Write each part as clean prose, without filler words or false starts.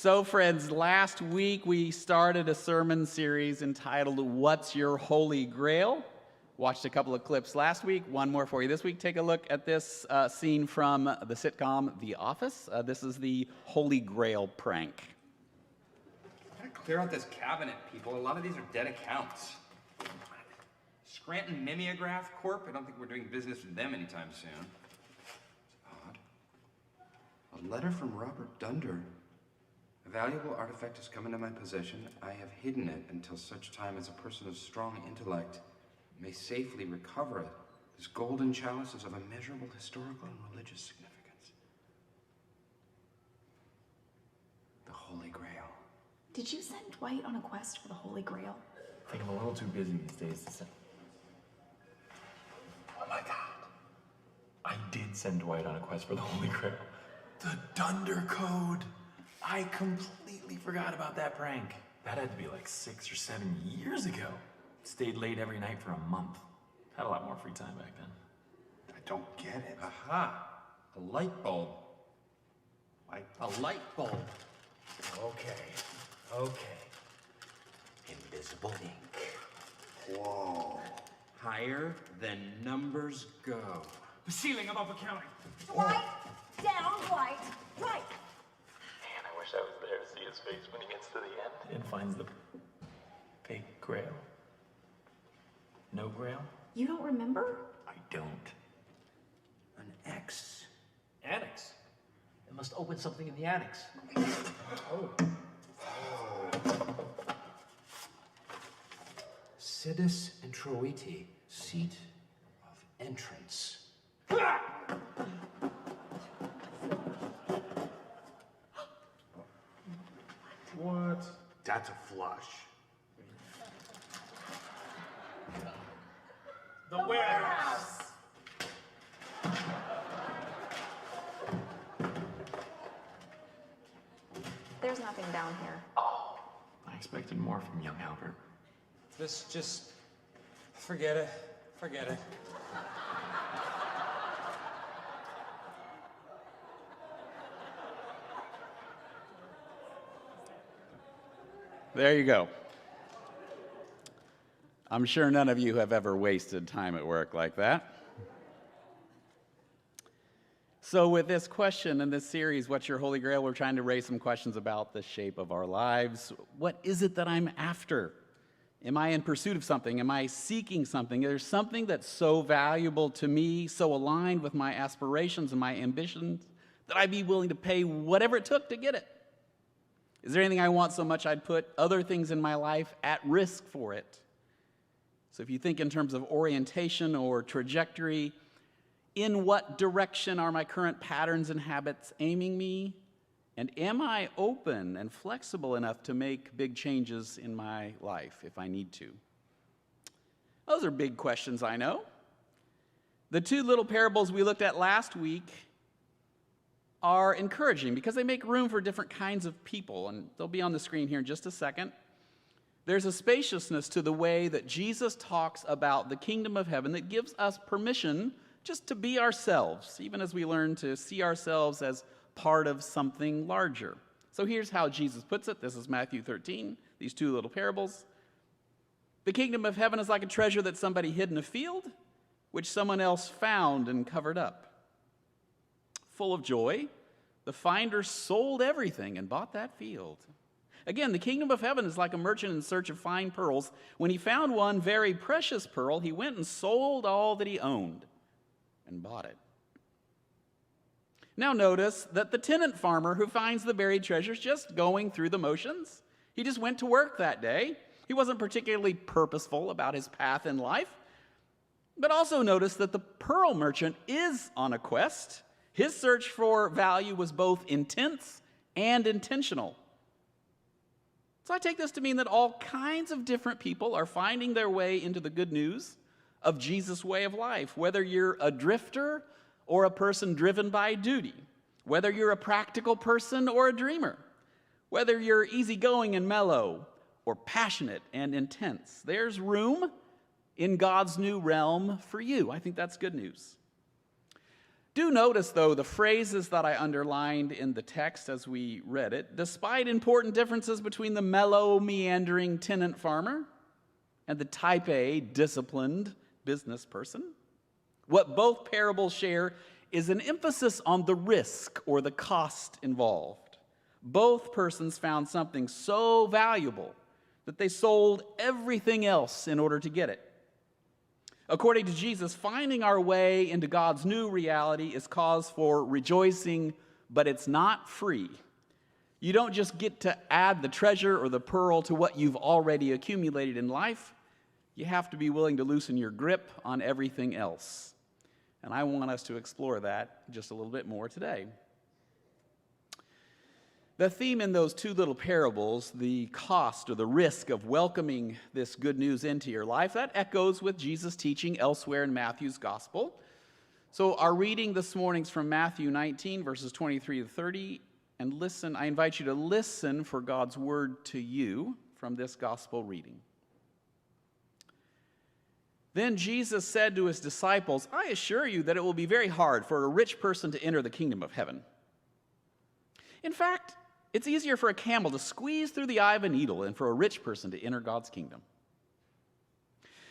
So, friends, last week we started a sermon series entitled, What's Your Holy Grail? Watched a couple of clips last week, one more for you this week. Take a look at this scene from the sitcom The Office. This is the Holy Grail prank. Gotta clear out this cabinet, people. A lot of these are dead accounts. Scranton Mimeograph Corp. I don't think we're doing business with them anytime soon. It's odd. A letter from Robert Dunder. A valuable artifact has come into my possession. I have hidden it until such time as a person of strong intellect may safely recover it. This golden chalice is of immeasurable historical and religious significance. The Holy Grail. Did you send Dwight on a quest for the Holy Grail? I think I'm a little too busy these days to send. Oh my God. I did send Dwight on a quest for the Holy Grail. The Dunder Code. I completely forgot about that prank. That had to be like 6 or 7 years ago. Stayed late every night for a month. Had a lot more free time back then. I don't get it. Aha! A light bulb. A light bulb. Okay. Invisible ink. Whoa. Higher than numbers go. The ceiling above accounting. Dwight! Down, Dwight! Dwight! Man, I wish I was there to see his face when he gets to the end and finds the fake grail. No grail? You don't remember? I don't. An X. Annex. It must open something in the annex. Sidus introiti, seat of entrance. What? That's a flush. The warehouse! There's nothing down here. Oh, I expected more from young Albert. Just forget it. Forget it. There you go. I'm sure none of you have ever wasted time at work like that. So with this question in this series, What's Your Holy Grail? We're trying to raise some questions about the shape of our lives. What is it that I'm after? Am I in pursuit of something? Am I seeking something? There's something that's so valuable to me, so aligned with my aspirations and my ambitions, that I'd be willing to pay whatever it took to get it. Is there anything I want so much I'd put other things in my life at risk for it? So if you think in terms of orientation or trajectory, in what direction are my current patterns and habits aiming me? And am I open and flexible enough to make big changes in my life if I need to? Those are big questions, I know. The two little parables we looked at last week are encouraging because they make room for different kinds of people, and they'll be on the screen here in just a second. There's a spaciousness to the way that Jesus talks about the kingdom of heaven that gives us permission just to be ourselves, even as we learn to see ourselves as part of something larger. So here's how Jesus puts it. This is Matthew 13, these two little parables. The kingdom of heaven is like a treasure that somebody hid in a field, which someone else found and covered up. Full of joy, the finder sold everything and bought that field. Again, the kingdom of heaven is like a merchant in search of fine pearls. When he found one very precious pearl, he went and sold all that he owned and bought it. Now notice that the tenant farmer who finds the buried treasure is just going through the motions. He just went to work that day. He wasn't particularly purposeful about his path in life. But also notice that the pearl merchant is on a quest. His search for value was both intense and intentional. So I take this to mean that all kinds of different people are finding their way into the good news of Jesus' way of life, whether you're a drifter or a person driven by duty, whether you're a practical person or a dreamer, whether you're easygoing and mellow or passionate and intense. There's room in God's new realm for you. I think that's good news. Do notice, though, the phrases that I underlined in the text as we read it, despite important differences between the mellow, meandering tenant farmer and the type A, disciplined business person. What both parables share is an emphasis on the risk or the cost involved. Both persons found something so valuable that they sold everything else in order to get it. According to Jesus, finding our way into God's new reality is cause for rejoicing, but it's not free. You don't just get to add the treasure or the pearl to what you've already accumulated in life. You have to be willing to loosen your grip on everything else. And I want us to explore that just a little bit more today. The theme in those two little parables, the cost or the risk of welcoming this good news into your life, that echoes with Jesus' teaching elsewhere in Matthew's gospel. So our reading this morning is from Matthew 19, verses 23 to 30. And listen, I invite you to listen for God's word to you from this gospel reading. Then Jesus said to his disciples, I assure you that it will be very hard for a rich person to enter the kingdom of heaven. In fact, it's easier for a camel to squeeze through the eye of a needle than for a rich person to enter God's kingdom.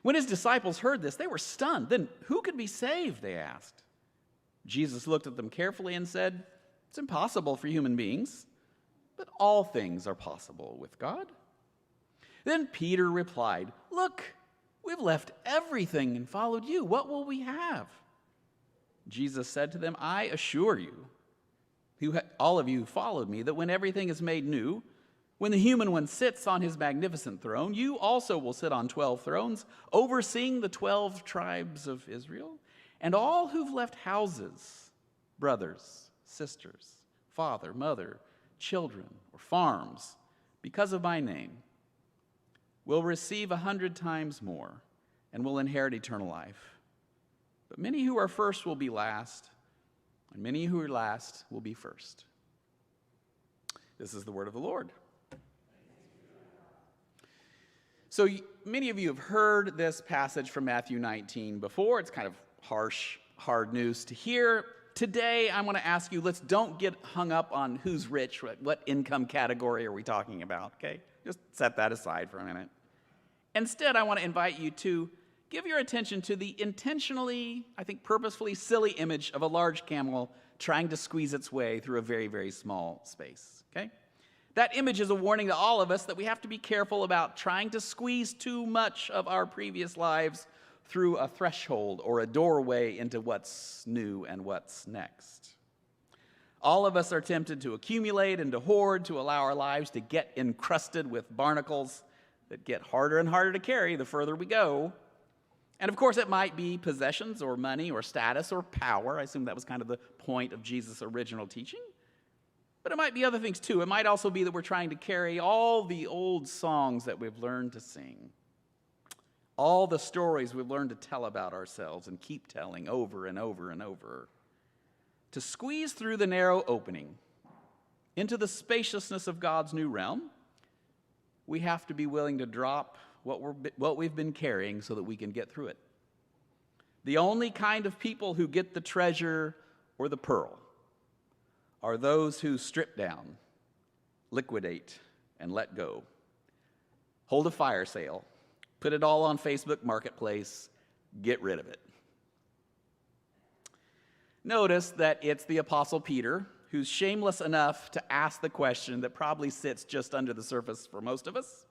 When his disciples heard this, they were stunned. Then who could be saved, they asked. Jesus looked at them carefully and said, it's impossible for human beings, but all things are possible with God. Then Peter replied, look, we've left everything and followed you. What will we have? Jesus said to them, I assure you, all of you followed me, that when everything is made new, when the human one sits on his magnificent throne, you also will sit on 12 thrones, overseeing the 12 tribes of Israel. And all who've left houses, brothers, sisters, father, mother, children, or farms, because of my name, will receive 100 times more and will inherit eternal life. But many who are first will be last, and many who are last will be first. This is the word of the Lord. So many of you have heard this passage from Matthew 19 before. It's kind of harsh, hard news to hear. Today, I want to ask you, don't get hung up on who's rich, what income category are we talking about, okay? Just set that aside for a minute. Instead, I want to invite you to give your attention to the intentionally, I think purposefully silly image of a large camel trying to squeeze its way through a very, very small space, okay? That image is a warning to all of us that we have to be careful about trying to squeeze too much of our previous lives through a threshold or a doorway into what's new and what's next. All of us are tempted to accumulate and to hoard, to allow our lives to get encrusted with barnacles that get harder and harder to carry the further we go. And of course, it might be possessions or money or status or power. I assume that was kind of the point of Jesus' original teaching. But it might be other things too. It might also be that we're trying to carry all the old songs that we've learned to sing, all the stories we've learned to tell about ourselves and keep telling over and over and over, to squeeze through the narrow opening into the spaciousness of God's new realm. We have to be willing to drop what we've been carrying so that we can get through it. The only kind of people who get the treasure or the pearl are those who strip down, liquidate, and let go. Hold a fire sale, put it all on Facebook Marketplace, get rid of it. Notice that it's the Apostle Peter who's shameless enough to ask the question that probably sits just under the surface for most of us.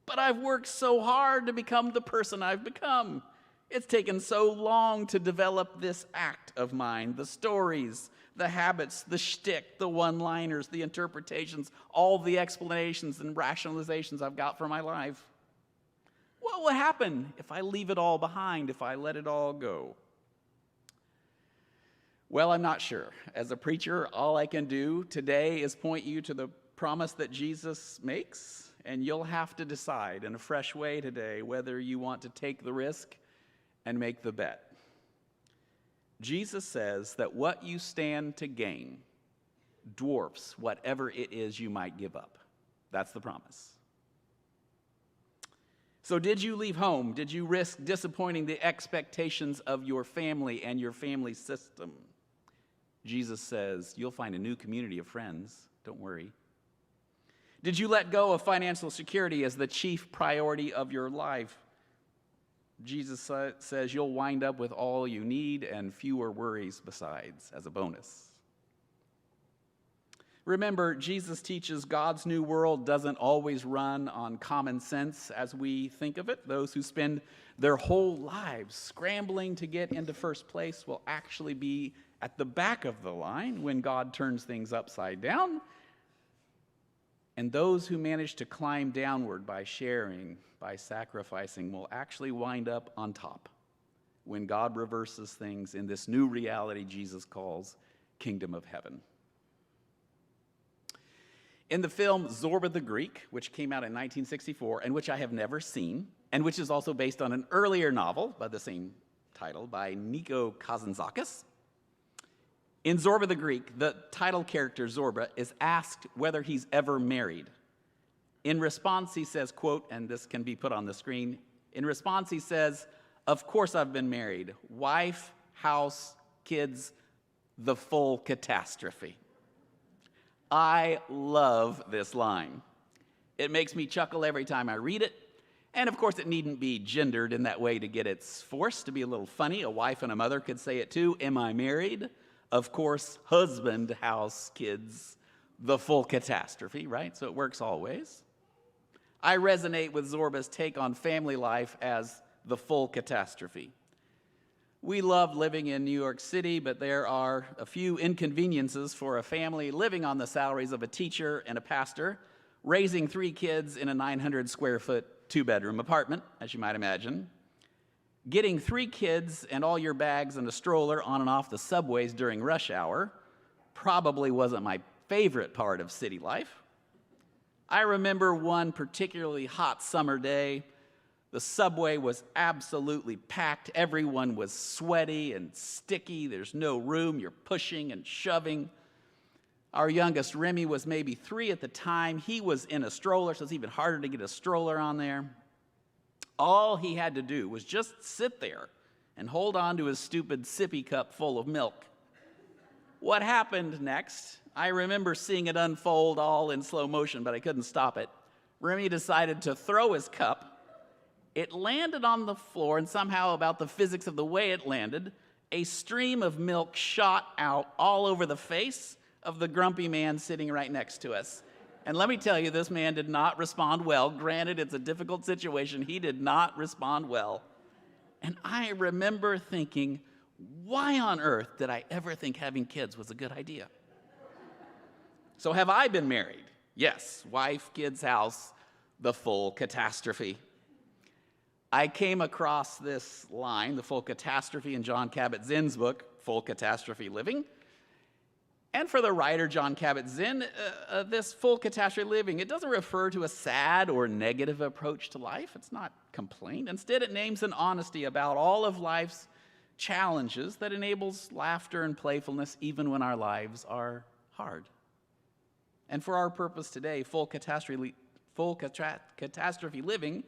But I've worked so hard to become the person I've become. It's taken so long to develop this act of mine, the stories, the habits, the shtick, the one-liners, the interpretations, all the explanations and rationalizations I've got for my life. What will happen if I leave it all behind, if I let it all go? Well, I'm not sure. As a preacher, all I can do today is point you to the promise that Jesus makes, and you'll have to decide in a fresh way today whether you want to take the risk and make the bet. Jesus says that what you stand to gain dwarfs whatever it is you might give up. That's the promise. So did you leave home? Did you risk disappointing the expectations of your family and your family system? Jesus says, you'll find a new community of friends. Don't worry. Did you let go of financial security as the chief priority of your life? Jesus says you'll wind up with all you need and fewer worries besides, as a bonus. Remember, Jesus teaches God's new world doesn't always run on common sense as we think of it. Those who spend their whole lives scrambling to get into first place will actually be at the back of the line when God turns things upside down. And those who manage to climb downward by sharing, by sacrificing, will actually wind up on top when God reverses things in this new reality Jesus calls Kingdom of Heaven. In the film Zorba the Greek, which came out in 1964 and which I have never seen, and which is also based on an earlier novel by the same title by Nico Kazantzakis. In Zorba the Greek, the title character Zorba is asked whether he's ever married. In response, he says, quote, and this can be put on the screen. In response, he says, "Of course I've been married. Wife, house, kids, the full catastrophe." I love this line. It makes me chuckle every time I read it. And of course, it needn't be gendered in that way to get its force. To be a little funny, a wife and a mother could say it too. Am I married? Of course, husband, house, kids, the full catastrophe, right? So it works always. I resonate with Zorba's take on family life as the full catastrophe. We love living in New York City, but there are a few inconveniences for a family living on the salaries of a teacher and a pastor, raising 3 kids in a 900 square foot 2-bedroom apartment, as you might imagine. Getting 3 kids and all your bags in a stroller on and off the subways during rush hour probably wasn't my favorite part of city life. I remember one particularly hot summer day. The subway was absolutely packed. Everyone was sweaty and sticky. There's no room. You're pushing and shoving. Our youngest, Remy, was maybe 3 at the time. He was in a stroller, so it's even harder to get a stroller on there. All he had to do was just sit there and hold on to his stupid sippy cup full of milk. What happened next? I remember seeing it unfold all in slow motion, but I couldn't stop it. Remy decided to throw his cup. It landed on the floor, and somehow, about the physics of the way it landed, a stream of milk shot out all over the face of the grumpy man sitting right next to us. And let me tell you, this man did not respond well. Granted, it's a difficult situation. He did not respond well. And I remember thinking, why on earth did I ever think having kids was a good idea? So have I been married? Yes. Wife, kids, house, the full catastrophe. I came across this line, the full catastrophe, in John Kabat-Zinn's book, Full Catastrophe Living. And for the writer, John Kabat-Zinn, this full catastrophe living, it doesn't refer to a sad or negative approach to life. It's not complaint. Instead, it names an honesty about all of life's challenges that enables laughter and playfulness even when our lives are hard. And for our purpose today, full catastrophe living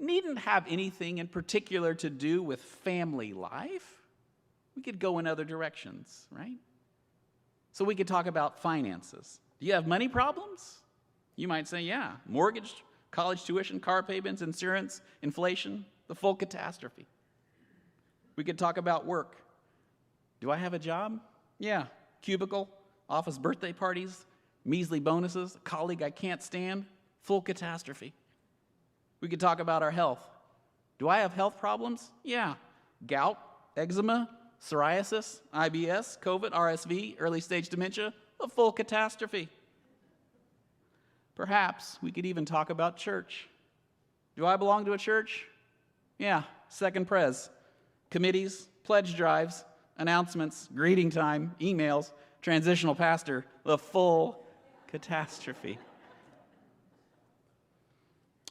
needn't have anything in particular to do with family life. We could go in other directions, right? So we could talk about finances. Do you have money problems? You might say, yeah, mortgage, college tuition, car payments, insurance, inflation, the full catastrophe. We could talk about work. Do I have a job? Yeah, cubicle, office birthday parties, measly bonuses, a colleague I can't stand, full catastrophe. We could talk about our health. Do I have health problems? Yeah, gout, eczema, psoriasis, IBS, COVID, RSV, early stage dementia, a full catastrophe. Perhaps we could even talk about church. Do I belong to a church? Yeah, second pres, committees, pledge drives, announcements, greeting time, emails, transitional pastor, the full catastrophe.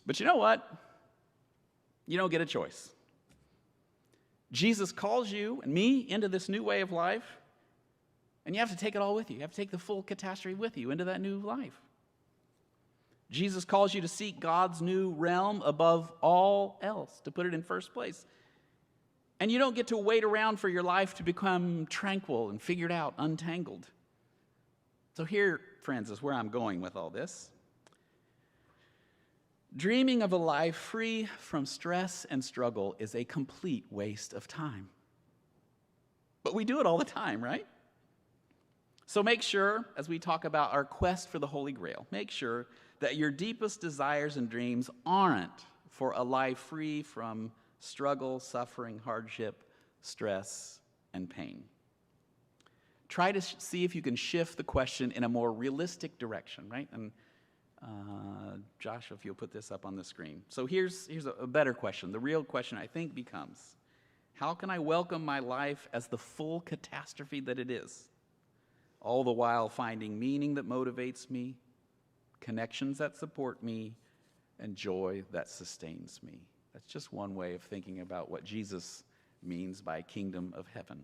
But you know what? You don't get a choice. Jesus calls you and me into this new way of life, and you have to take it all with you. You have to take the full catastrophe with you into that new life. Jesus calls you to seek God's new realm above all else, to put it in first place. And you don't get to wait around for your life to become tranquil and figured out, untangled. So here, friends, is where I'm going with all this. Dreaming of a life free from stress and struggle is a complete waste of time. But we do it all the time, right? So make sure, as we talk about our quest for the Holy Grail, make sure that your deepest desires and dreams aren't for a life free from struggle, suffering, hardship, stress, and pain. Try to see if you can shift the question in a more realistic direction, right? And Josh, if you'll put this up on the screen. So here's a better question. The real question, I think, becomes, how can I welcome my life as the full catastrophe that it is, all the while finding meaning that motivates me, connections that support me, and joy that sustains me? That's just one way of thinking about what Jesus means by kingdom of heaven.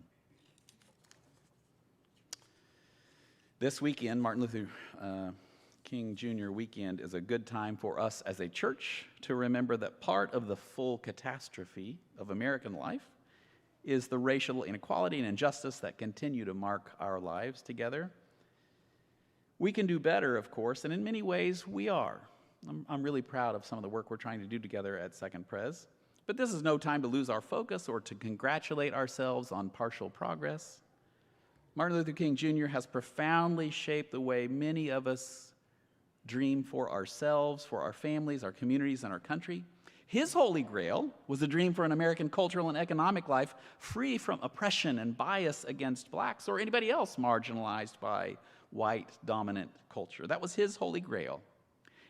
This weekend, Martin Luther King Jr. weekend, is a good time for us as a church to remember that part of the full catastrophe of American life is the racial inequality and injustice that continue to mark our lives together. We can do better, of course, and in many ways we are. I'm really proud of some of the work we're trying to do together at Second Pres. But this is no time to lose our focus or to congratulate ourselves on partial progress. Martin Luther King Jr. has profoundly shaped the way many of us dream for ourselves, for our families, our communities, and our country. His Holy Grail was a dream for an American cultural and economic life free from oppression and bias against blacks or anybody else marginalized by white dominant culture. That was his Holy Grail.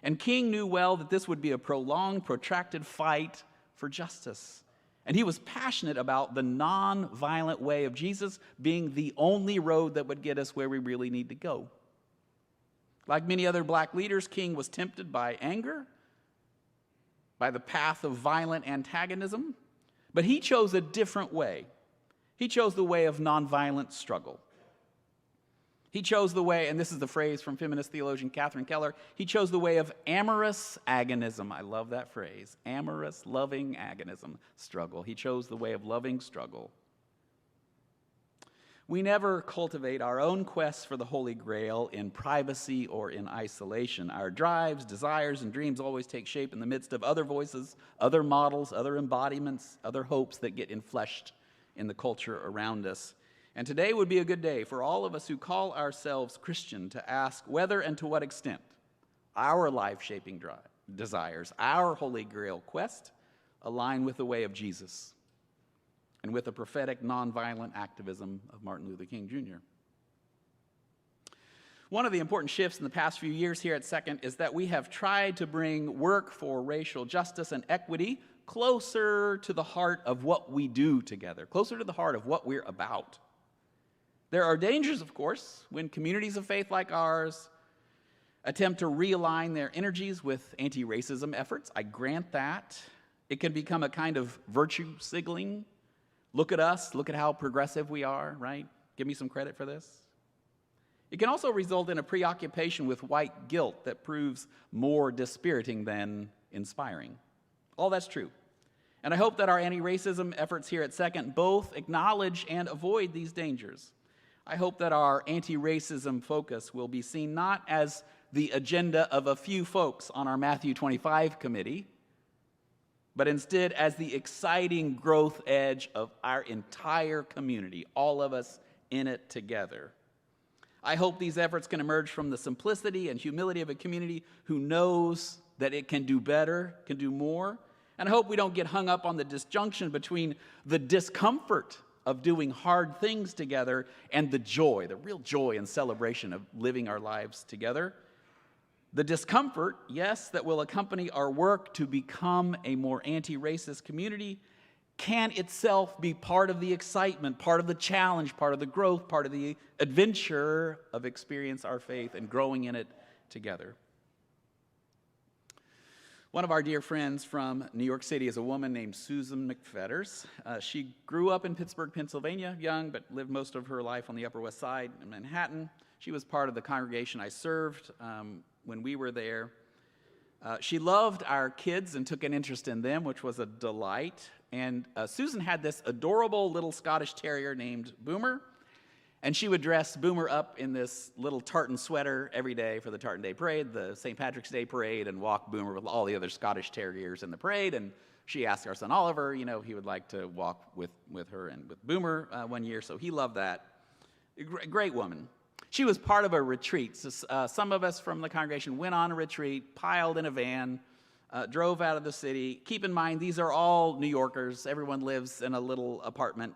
And King knew well that this would be a prolonged, protracted fight for justice. And he was passionate about the non-violent way of Jesus being the only road that would get us where we really need to go. Like many other black leaders, King was tempted by anger, by the path of violent antagonism, but he chose a different way. He chose the way of nonviolent struggle. He chose the way, and this is the phrase from feminist theologian Catherine Keller, he chose the way of amorous agonism. I love that phrase, amorous, loving agonism, struggle. He chose the way of loving struggle. We never cultivate our own quest for the Holy Grail in privacy or in isolation. Our drives, desires, and dreams always take shape in the midst of other voices, other models, other embodiments, other hopes that get infleshed in the culture around us. And today would be a good day for all of us who call ourselves Christian to ask whether and to what extent our life-shaping desires, our Holy Grail quest, align with the way of Jesus and with the prophetic nonviolent activism of Martin Luther King Jr. One of the important shifts in the past few years here at Second is that we have tried to bring work for racial justice and equity closer to the heart of what we do together, closer to the heart of what we're about. There are dangers, of course, when communities of faith like ours attempt to realign their energies with anti-racism efforts. I grant that. It can become a kind of virtue signaling. Look at us, look at how progressive we are, right? Give me some credit for this. It can also result in a preoccupation with white guilt that proves more dispiriting than inspiring. All that's true. And I hope that our anti-racism efforts here at Second both acknowledge and avoid these dangers. I hope that our anti-racism focus will be seen not as the agenda of a few folks on our Matthew 25 committee, but instead as the exciting growth edge of our entire community, all of us in it together. I hope these efforts can emerge from the simplicity and humility of a community who knows that it can do better, can do more. And I hope we don't get hung up on the disjunction between the discomfort of doing hard things together and the joy, the real joy and celebration of living our lives together. The discomfort, yes, that will accompany our work to become a more anti-racist community can itself be part of the excitement, part of the challenge, part of the growth, part of the adventure of experience our faith and growing in it together. One of our dear friends from New York City is a woman named Susan McFetters. She grew up in Pittsburgh, Pennsylvania, young, but lived most of her life on the Upper West Side in Manhattan. She was part of the congregation I served when we were there. She loved our kids and took an interest in them, which was a delight. And Susan had this adorable little Scottish terrier named Boomer. And she would dress Boomer up in this little tartan sweater every day for the Tartan Day Parade, the St. Patrick's Day Parade, and walk Boomer with all the other Scottish Terriers in the parade. And she asked our son Oliver, he would like to walk with her and with Boomer one year, so he loved that. Great woman. She was part of a retreat. So, some of us from the congregation went on a retreat, piled in a van, drove out of the city. Keep in mind, these are all New Yorkers. Everyone lives in a little apartment.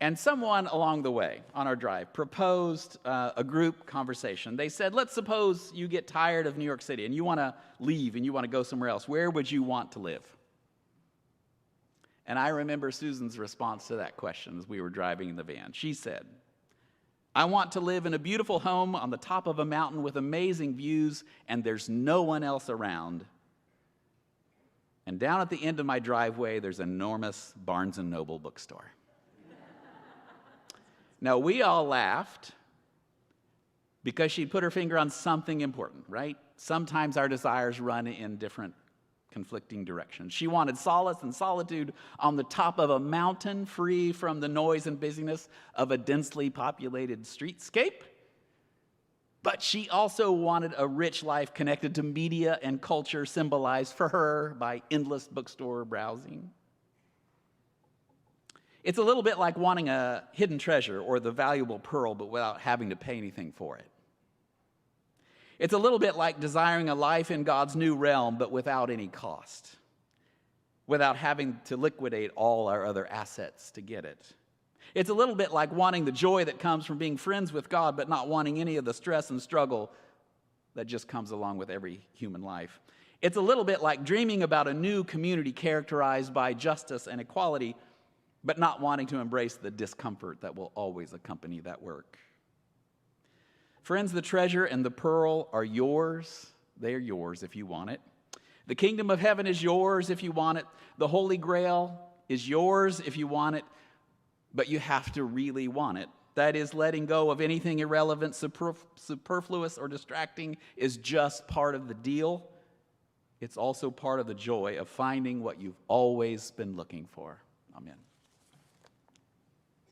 And someone along the way on our drive proposed a group conversation. They said, let's suppose you get tired of New York City and you want to leave and you want to go somewhere else. Where would you want to live? And I remember Susan's response to that question as we were driving in the van. She said, I want to live in a beautiful home on the top of a mountain with amazing views, and there's no one else around. And down at the end of my driveway, there's an enormous Barnes & Noble bookstore. Now, we all laughed because she put her finger on something important, right? Sometimes our desires run in different conflicting directions. She wanted solace and solitude on the top of a mountain, free from the noise and busyness of a densely populated streetscape. But she also wanted a rich life connected to media and culture, symbolized for her by endless bookstore browsing. It's a little bit like wanting a hidden treasure or the valuable pearl, but without having to pay anything for it. It's a little bit like desiring a life in God's new realm, but without any cost, without having to liquidate all our other assets to get it. It's a little bit like wanting the joy that comes from being friends with God, but not wanting any of the stress and struggle that just comes along with every human life. It's a little bit like dreaming about a new community characterized by justice and equality, but not wanting to embrace the discomfort that will always accompany that work. Friends, the treasure and the pearl are yours. They are yours if you want it. The kingdom of heaven is yours if you want it. The Holy Grail is yours if you want it, but you have to really want it. That is, letting go of anything irrelevant, superfluous, or distracting is just part of the deal. It's also part of the joy of finding what you've always been looking for. Amen.